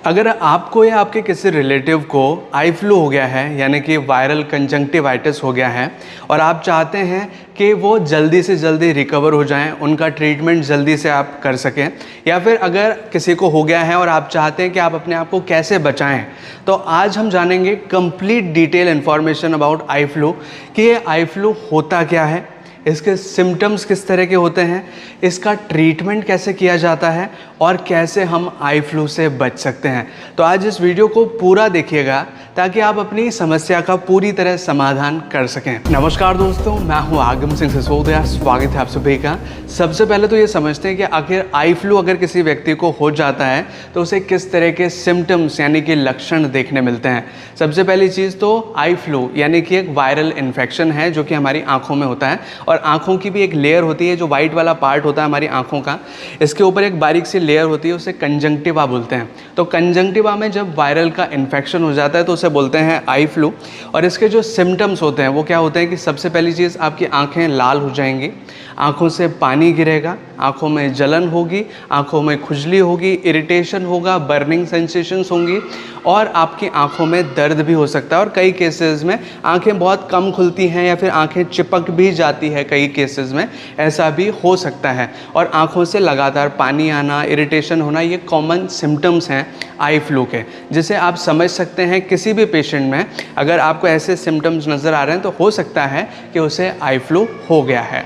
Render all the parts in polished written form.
अगर आपको या आपके किसी रिलेटिव को आई फ्लू हो गया है, यानी कि वायरल कंजंक्टिवाइटिस हो गया है, और आप चाहते हैं कि वो जल्दी से जल्दी रिकवर हो जाएं, उनका ट्रीटमेंट जल्दी से आप कर सकें, या फिर अगर किसी को हो गया है और आप चाहते हैं कि आप अपने आप को कैसे बचाएं, तो आज हम जानेंगे complete detail information about eye flu कि ये आई फ्लू होता क्या है, इसके सिम्टम्स किस तरह के होते हैं, इसका ट्रीटमेंट कैसे किया जाता है और कैसे हम आई फ्लू से बच सकते हैं। तो आज इस वीडियो को पूरा देखिएगा ताकि आप अपनी समस्या का पूरी तरह समाधान कर सकें। नमस्कार दोस्तों, मैं हूं आगम सिंह सिसोदिया, स्वागत है आप सभी का। सबसे पहले तो ये समझते हैं कि आखिर आई फ्लू अगर किसी व्यक्ति को हो जाता है तो उसे किस तरह के सिम्टम्स यानी कि लक्षण देखने मिलते हैं। सबसे पहली चीज़ तो आई फ्लू यानी कि एक वायरल इन्फेक्शन है जो कि हमारी आँखों में होता है, और आँखों की भी एक लेयर होती है, जो वाइट वाला पार्ट होता है हमारी आँखों का, इसके ऊपर एक बारीक सी लेयर होती है, उसे कंजंक्टिवा बोलते हैं। तो कंजंक्टिवा में जब वायरल का इन्फेक्शन हो जाता है तो उसे बोलते हैं आई फ्लू। और इसके जो सिम्टम्स होते हैं वो क्या होते हैं कि सबसे पहली चीज़, आपकी आँखें लाल हो जाएंगी, आँखों से पानी गिरेगा, आँखों में जलन होगी, आँखों में खुजली होगी, इरिटेशन होगा, बर्निंग सेंसेशंस होंगी, और आपकी आँखों में दर्द भी हो सकता है। और कई केसेस में आँखें बहुत कम खुलती हैं या फिर आँखें चिपक भी जाती है, कई केसेस में ऐसा भी हो सकता है। और आँखों से लगातार पानी आना, इरिटेशन होना, ये कॉमन सिम्टम्स हैं आई फ्लू के, जिसे आप समझ सकते हैं किसी भी पेशेंट में अगर आपको ऐसे सिम्टम्स नज़र आ रहे हैं तो हो सकता है कि उसे आई फ्लू हो गया है।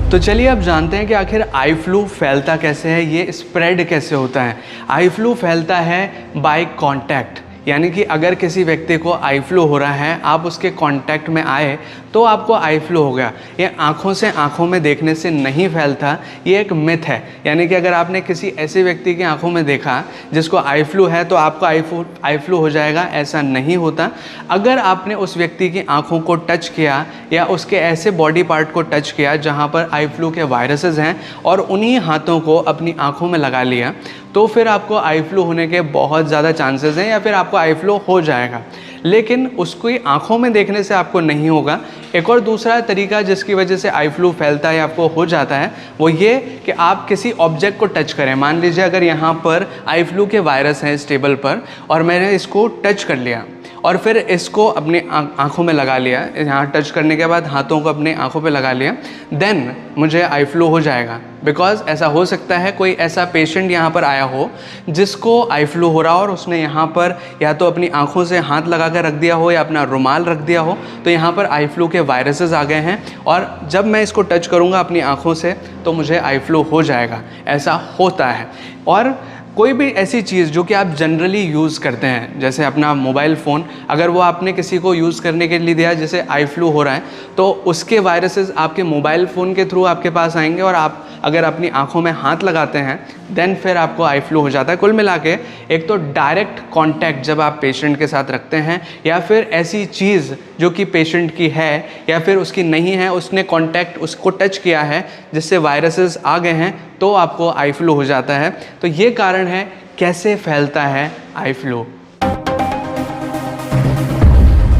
तो चलिए अब जानते हैं कि आखिर आई फ्लू फैलता कैसे है, ये स्प्रेड कैसे होता है। आई फ्लू फैलता है बाय कांटेक्ट, यानी कि अगर किसी व्यक्ति को आई फ्लू हो रहा है, आप उसके कांटेक्ट में आए तो आपको आई फ्लू हो गया। ये आँखों से आँखों में देखने से नहीं फैलता, ये एक मिथ है। यानी कि अगर आपने किसी ऐसे व्यक्ति की आँखों में देखा जिसको आई फ्लू है तो आपको आई फ्लू हो जाएगा, ऐसा नहीं होता। अगर आपने उस व्यक्ति की आँखों को टच किया या उसके ऐसे बॉडी पार्ट को टच किया जहाँ पर आई फ्लू के वायरसेस हैं और उन्हीं हाथों को अपनी आँखों में लगा लिया, तो फिर आपको आई फ्लू होने के बहुत ज़्यादा चांसेस हैं, या फिर आपको आई फ्लू हो जाएगा। लेकिन उसको आँखों में देखने से आपको नहीं होगा। एक और दूसरा तरीका जिसकी वजह से आई फ्लू फैलता है, आपको हो जाता है, वो ये कि आप किसी ऑब्जेक्ट को टच करें। मान लीजिए अगर यहाँ पर आई फ्लू के वायरस हैं इस टेबल पर, और मैंने इसको टच कर लिया और फिर इसको अपनी आँखों में लगा लिया, यहाँ टच करने के बाद हाथों को अपने आँखों पे लगा लिया, देन मुझे आई फ्लू हो जाएगा। बिकॉज ऐसा हो सकता है कोई ऐसा पेशेंट यहाँ पर आया हो जिसको आई फ्लू हो रहा हो और उसने यहाँ पर या तो अपनी आँखों से हाथ लगा कर रख दिया हो या अपना रुमाल रख दिया हो, तो यहाँ पर आई फ्लू के वायरसेस आ गए हैं, और जब मैं इसको टच करूँगा अपनी आँखों से तो मुझे आई फ्लू हो जाएगा। ऐसा होता है। और कोई भी ऐसी चीज़ जो कि आप जनरली यूज़ करते हैं, जैसे अपना मोबाइल फ़ोन, अगर वो आपने किसी को यूज़ करने के लिए दिया जैसे आई फ्लू हो रहा है, तो उसके वायरसेस आपके मोबाइल फ़ोन के थ्रू आपके पास आएंगे, और आप अगर अपनी आँखों में हाथ लगाते हैं देन फिर आपको आई फ्लू हो जाता है। कुल मिला के एक तो डायरेक्ट कांटेक्ट जब आप पेशेंट के साथ रखते हैं, या फिर ऐसी चीज़ जो कि पेशेंट की है या फिर उसकी नहीं है, उसने कांटेक्ट उसको टच किया है जिससे वायरसेस आ गए हैं, तो आपको आई फ्लू हो जाता है। तो ये कारण है कैसे फैलता है आई फ्लू।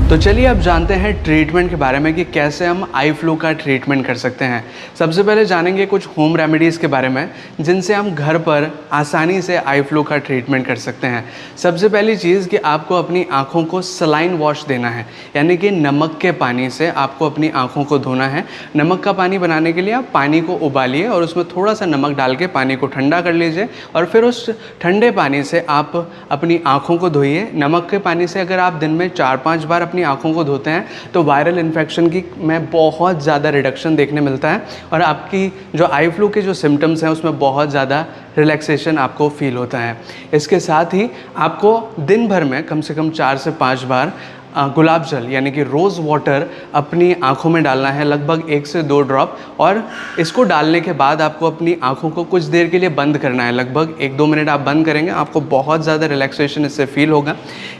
तो चलिए अब जानते हैं ट्रीटमेंट के बारे में कि कैसे हम आई फ्लू का ट्रीटमेंट कर सकते हैं। सबसे पहले जानेंगे कुछ होम रेमेडीज़ के बारे में जिनसे हम घर पर आसानी से आई फ्लू का ट्रीटमेंट कर सकते हैं। सबसे पहली चीज़ कि आपको अपनी आँखों को सलाइन वॉश देना है, यानी कि नमक के पानी से आपको अपनी आँखों को धोना है। नमक का पानी बनाने के लिए आप पानी को उबालिए और उसमें थोड़ा सा नमक डाल के पानी को ठंडा कर लीजिए, और फिर उस ठंडे पानी से आप अपनी आँखों को धोइए। नमक के पानी से अगर आप दिन में 4-5 बार अपनी आँखों को धोते हैं तो वायरल इन्फेक्शन की में बहुत ज़्यादा रिडक्शन देखने मिलता है, और आपकी जो आई फ्लू के जो सिम्टम्स हैं उसमें बहुत ज़्यादा रिलैक्सेशन आपको फील होता है। इसके साथ ही आपको दिन भर में कम से कम 4 से 5 बार गुलाब जल यानी कि रोज़ वाटर अपनी आँखों में डालना है, लगभग 1 से 2 ड्रॉप, और इसको डालने के बाद आपको अपनी आँखों को कुछ देर के लिए बंद करना है। लगभग 1-2 मिनट आप बंद करेंगे, आपको बहुत ज़्यादा रिलैक्सेशन इससे फील होगा।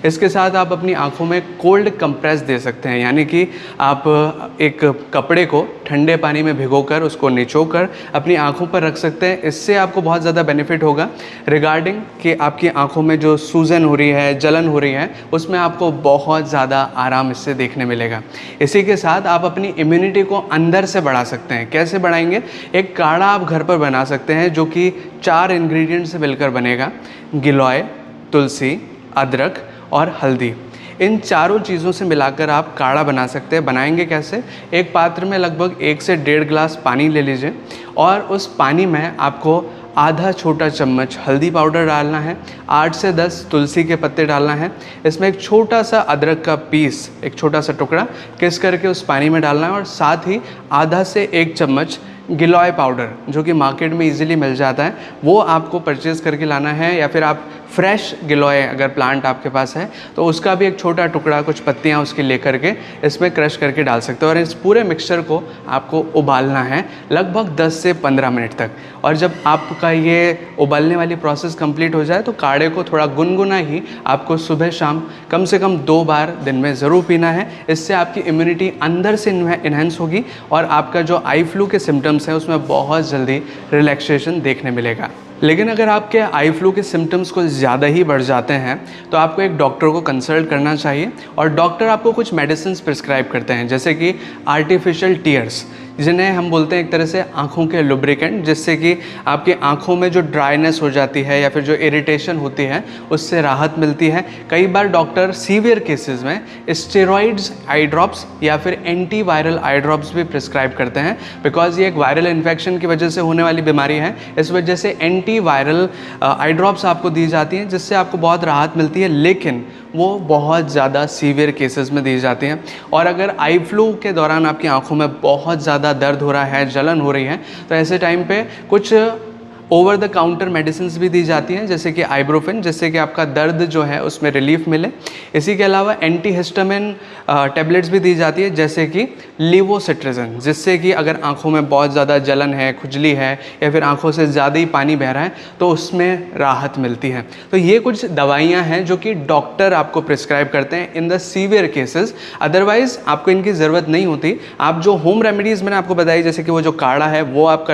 इसके साथ आप अपनी आँखों में कोल्ड कंप्रेस दे सकते हैं, यानी कि आप एक कपड़े को ठंडे पानी में भिगोकर उसको निचोकर अपनी आँखों पर रख सकते हैं। इससे आपको बहुत ज़्यादा बेनिफिट होगा रिगार्डिंग कि आपकी आँखों में जो सूजन हो रही है, जलन हो रही है, उसमें आपको बहुत ज़्यादा ज़्यादा आराम इससे देखने मिलेगा। इसी के साथ आप अपनी इम्यूनिटी को अंदर से बढ़ा सकते हैं। कैसे बढ़ाएंगे? एक काढ़ा आप घर पर बना सकते हैं जो कि 4 इंग्रेडिएंट से मिलकर बनेगा। गिलोय, तुलसी, अदरक और हल्दी, इन चारों चीज़ों से मिलाकर आप काढ़ा बना सकते हैं। बनाएंगे कैसे? एक पात्र में लगभग 1 से 1.5 गिलास पानी ले लीजिए और उस पानी में आपको आधा छोटा चम्मच हल्दी पाउडर डालना है, 8 से 10 तुलसी के पत्ते डालना है, इसमें एक छोटा सा अदरक का पीस, एक छोटा सा टुकड़ा किस करके उस पानी में डालना है और साथ ही आधा से 1 चम्मच गिलोय पाउडर जो कि मार्केट में इजीली मिल जाता है, वो आपको परचेज़ करके लाना है। या फिर आप फ्रेश गिलोय अगर प्लांट आपके पास है तो उसका भी एक छोटा टुकड़ा, कुछ पत्तियां उसकी लेकर के इसमें क्रश करके डाल सकते हो और इस पूरे मिक्सचर को आपको उबालना है लगभग 10 से 15 मिनट तक। और जब आपका ये उबालने वाली प्रोसेस कंप्लीट हो जाए तो काढ़े को थोड़ा गुनगुना ही आपको सुबह शाम कम से कम 2 बार दिन में ज़रूर पीना है। इससे आपकी इम्यूनिटी अंदर से इन्हेंस होगी और आपका जो आई फ्लू के सिम्टम्स हैं उसमें बहुत जल्दी रिलैक्सेशन देखने मिलेगा। लेकिन अगर आपके आई फ्लू के सिम्टम्स को ज़्यादा ही बढ़ जाते हैं तो आपको एक डॉक्टर को कंसल्ट करना चाहिए और डॉक्टर आपको कुछ मेडिसिन प्रिस्क्राइब करते हैं, जैसे कि आर्टिफिशियल टीयर्स, जिन्हें हम बोलते हैं एक तरह से आँखों के लुब्रिकेंट, जिससे कि आपकी आँखों में जो ड्राइनेस हो जाती है या फिर जो इरिटेशन होती है उससे राहत मिलती है। कई बार डॉक्टर सीवियर केसेस में स्टेरॉइड्स आई ड्रॉप्स या फिर एंटी वायरल आई ड्रॉप्स भी प्रिस्क्राइब करते हैं, बिकॉज ये एक वायरल इन्फेक्शन की वजह से होने वाली बीमारी है। इस वजह से एंटी वायरल आई ड्रॉप्स आपको दी जाती हैं जिससे आपको बहुत राहत मिलती है, लेकिन वो बहुत ज़्यादा सीवियर केसेस में दी जाती हैं। और अगर आई फ्लू के दौरान आपकी आंखों में बहुत ज़्यादा दर्द हो रहा है, जलन हो रही है, तो ऐसे टाइम पे कुछ ओवर द काउंटर मेडिसिन भी दी जाती हैं, जैसे कि आइब्रोफिन, जिससे कि आपका दर्द जो है उसमें रिलीफ मिले। इसी के अलावा एंटीहिस्टामिन टैबलेट्स भी दी जाती है, जैसे कि लीवोसिट्राजिन, जिससे कि अगर आंखों में बहुत ज़्यादा जलन है, खुजली है या फिर आंखों से ज़्यादा ही पानी बह रहा है तो उसमें राहत मिलती है। तो ये कुछ दवाइयाँ हैं जो कि डॉक्टर आपको प्रिस्क्राइब करते हैं in the severe cases. Otherwise आपको इनकी ज़रूरत नहीं होती। आप जो होम रेमेडीज़ मैंने आपको बताई, जैसे कि वो जो काढ़ा है वो आप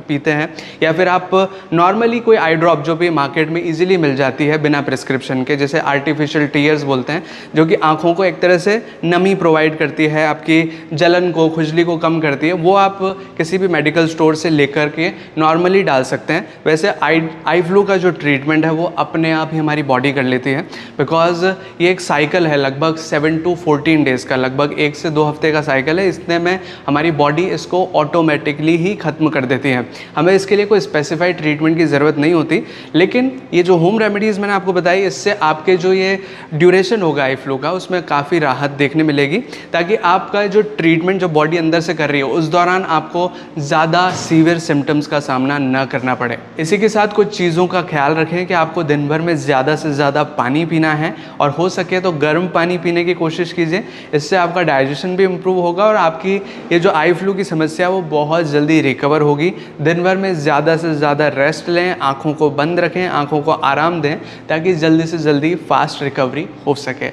पीते हैं, या फिर आप नॉर्मली कोई आई ड्रॉप जो भी मार्केट में इजीली मिल जाती है बिना प्रिस्क्रिप्शन के, जैसे आर्टिफिशियल टीयर्स बोलते हैं, जो कि आंखों को एक तरह से नमी प्रोवाइड करती है, आपकी जलन को, खुजली को कम करती है, वो आप किसी भी मेडिकल स्टोर से लेकर के नॉर्मली डाल सकते हैं। वैसे आई फ्लू का जो ट्रीटमेंट है वो अपने आप ही हमारी बॉडी कर लेती है, बिकॉज ये एक साइकिल है लगभग 7 to 14 डेज़ का, लगभग 1 से 2 हफ्ते का साइकिल है। इतने में हमारी बॉडी इसको ऑटोमेटिकली ही ख़त्म कर देती है। हमें इसके लिए कोई स्पेसिफाइड ट्रीटमेंट की ज़रूरत नहीं होती। लेकिन ये जो होम रेमेडीज़ मैंने आपको बताई, इससे आपके जो ये ड्यूरेशन होगा आई फ्लू का उसमें काफ़ी राहत देखने मिलेगी, ताकि आपका जो ट्रीटमेंट जो बॉडी अंदर से कर रही है उस दौरान आपको ज़्यादा सीवियर सिम्टम्स का सामना न करना पड़े। इसी के साथ कुछ चीज़ों का ख्याल रखें कि आपको दिन भर में ज़्यादा से ज़्यादा पानी पीना है और हो सके तो गर्म पानी पीने की कोशिश कीजिए। इससे आपका डाइजेशन भी इम्प्रूव होगा और आपकी ये जो आई फ्लू की समस्या वो बहुत जल्दी रिकवर होगी। दिन भर में ज़्यादा से ज़्यादा रेस्ट लें, आँखों को बंद रखें, आँखों को आराम दें, ताकि जल्दी से जल्दी फास्ट रिकवरी हो सके।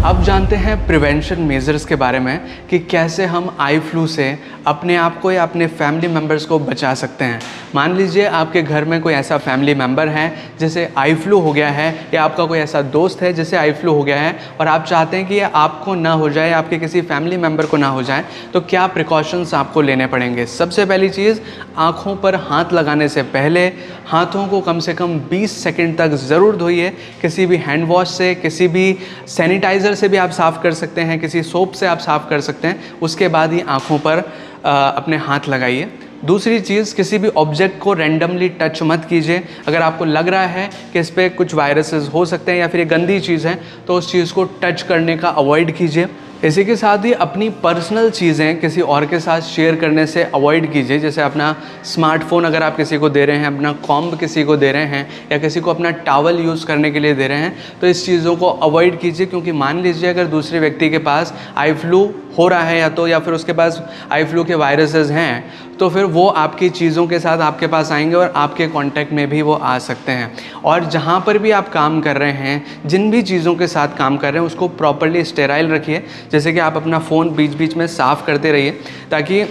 अब जानते हैं प्रिवेंशन मेजर्स के बारे में कि कैसे हम आई फ्लू से अपने आप को या अपने फैमिली मेम्बर्स को बचा सकते हैं। मान लीजिए आपके घर में कोई ऐसा फैमिली मेम्बर है जिसे आई फ्लू हो गया है, या आपका कोई ऐसा दोस्त है जिसे आई फ्लू हो गया है और आप चाहते हैं कि ये आपको ना हो जाए, आपके किसी फैमिली मेम्बर को ना हो जाए, तो क्या प्रिकॉशंस आपको लेने पड़ेंगे। सबसे पहली चीज़, आँखों पर हाथ लगाने से पहले हाथों को कम से कम 20 सेकेंड तक ज़रूर धोइए। किसी भी हैंड वॉश से, किसी भी सैनिटाइज़र से भी आप साफ़ कर सकते हैं, किसी सोप से आप साफ़ कर सकते हैं। उसके बाद ही आँखों पर अपने हाथ लगाइए। दूसरी चीज़, किसी भी ऑब्जेक्ट को रैंडमली टच मत कीजिए। अगर आपको लग रहा है कि इस पर कुछ वायरसेस हो सकते हैं या फिर ये गंदी चीज़ है तो उस चीज़ को टच करने का अवॉइड कीजिए। इसी के साथ ही अपनी पर्सनल चीज़ें किसी और के साथ शेयर करने से अवॉइड कीजिए। जैसे अपना स्मार्टफोन अगर आप किसी को दे रहे हैं, अपना कॉम्ब किसी को दे रहे हैं, या किसी को अपना टॉवल यूज़ करने के लिए दे रहे हैं, तो इस चीज़ों को अवॉइड कीजिए। क्योंकि मान लीजिए अगर दूसरे व्यक्ति के पास आई फ्लू हो रहा है या फिर उसके पास आई फ्लू के वायरसेस हैं, तो फिर वो आपकी चीज़ों के साथ आपके पास आएंगे और आपके कांटेक्ट में भी वो आ सकते हैं। और जहाँ पर भी आप काम कर रहे हैं, जिन भी चीज़ों के साथ काम कर रहे हैं, उसको प्रॉपर्ली स्टेराइल रखिए। जैसे कि आप अपना फ़ोन बीच बीच में साफ़ करते रहिए, ताकि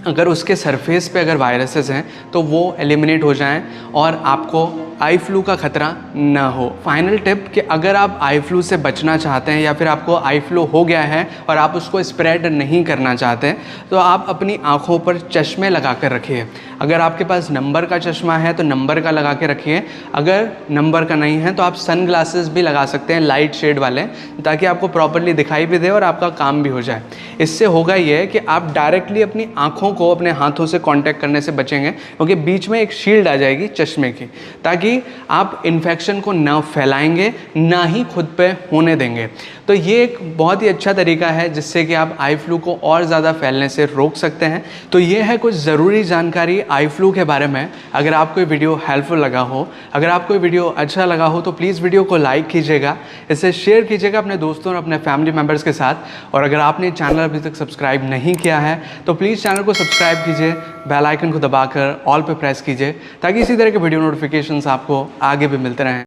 अगर उसके सरफेस पे अगर वायरसेस हैं तो वो एलिमिनेट हो जाएं और आपको आई फ्लू का खतरा ना हो। फाइनल टिप कि अगर आप आई फ्लू से बचना चाहते हैं या फिर आपको आई फ्लू हो गया है और आप उसको स्प्रेड नहीं करना चाहते तो आप अपनी आँखों पर चश्मे लगा कर रखिए। अगर आपके पास नंबर का चश्मा है तो नंबर का लगा के रखिए, अगर नंबर का नहीं है तो आप सन ग्लासेस भी लगा सकते हैं लाइट शेड वाले, ताकि आपको प्रॉपरली दिखाई भी दे और आपका काम भी हो जाए। इससे होगा ये कि आप डायरेक्टली अपनी आँखों को अपने हाथों से कांटेक्ट करने से बचेंगे, क्योंकि बीच में एक शील्ड आ जाएगी चश्मे की, ताकि आप इन्फेक्शन को ना फैलाएंगे ना ही खुद पे होने देंगे। तो ये एक बहुत ही अच्छा तरीका है जिससे कि आप आई फ्लू को और ज़्यादा फैलने से रोक सकते हैं। तो ये है कुछ ज़रूरी जानकारी आई फ्लू के बारे में। अगर आपको ये वीडियो हेल्पफुल लगा हो, अगर आपको ये वीडियो अच्छा लगा हो तो प्लीज़ वीडियो को लाइक कीजिएगा, इसे शेयर कीजिएगा अपने दोस्तों और अपने फैमिली मेम्बर्स के साथ। और अगर आपने चैनल अभी तक सब्सक्राइब नहीं किया है तो प्लीज़ चैनल को सब्सक्राइब कीजिए, बेल आइकन को दबाकर ऑल पे प्रेस कीजिए, ताकि इसी तरह के वीडियो नोटिफिकेशंस आपको आगे भी मिलते रहें।